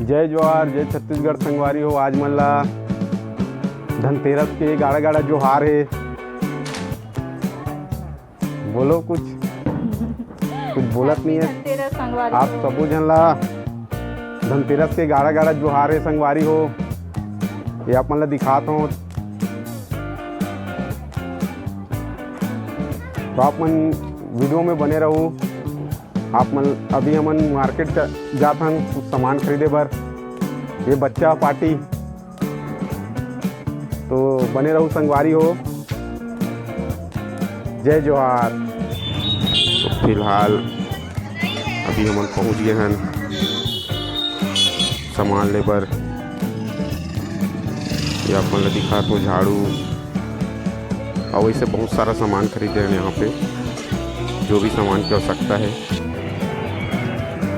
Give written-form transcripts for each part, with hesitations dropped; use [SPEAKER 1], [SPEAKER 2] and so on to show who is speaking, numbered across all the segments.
[SPEAKER 1] जय जोहार, जय छत्तीसगढ़ संगवारी हो। आज मल्ला धनतेरस के गाड़ा गाड़ा जोहार है। बोलो कुछ बोलत नहीं है। आप सबो जन ला धनतेरस के गाड़ा गाड़ा जोहार है संगवारी हो। ये आप मन ला दिखात हो तो आप मन वीडियो में बने रहो। आप मन अभी हमन मार्केट जात हन कुछ सामान खरीदे बर। ये बच्चा पार्टी तो बने रहो संगवारी हो। जय जोहार। तो फिलहाल अभी हमन पहुंच गए हैं सामान ले बर। ये आप मन ला दिखा तो झाड़ू और वैसे बहुत सारा सामान खरीदे हैं यहाँ पे, जो भी सामान की आवश्यकता है।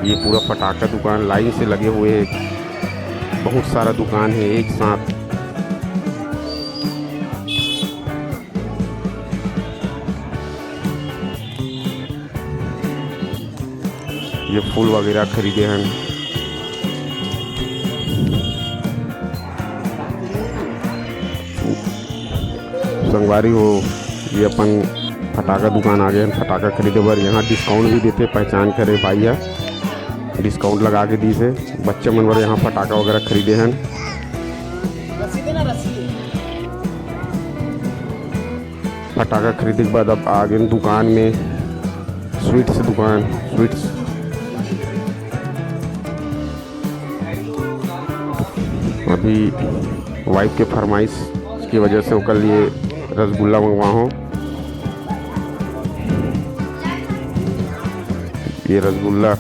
[SPEAKER 1] ये पूरा पटाखा दुकान लाइन से लगे हुए हैं, बहुत सारा दुकान है एक साथ। ये फूल वगैरह खरीदे हैं। संगवारी हो, ये अपन फटाका दुकान आ गए हैं फटाका खरीदे बर। यहाँ डिस्काउंट भी देते, पहचान करे भाई है, डिस्काउंट लगा के दी से बच्चे मन बर यहाँ फटाका वगैरह खरीदे हैं। फटाका खरीदे के बाद अब आ गए दुकान में, स्वीट्स दुकान। स्वीट्स अभी वाइफ के फरमाइश की वजह से ओकर लिए रसगुल्ला मंगवा हो। ये रसगुल्ला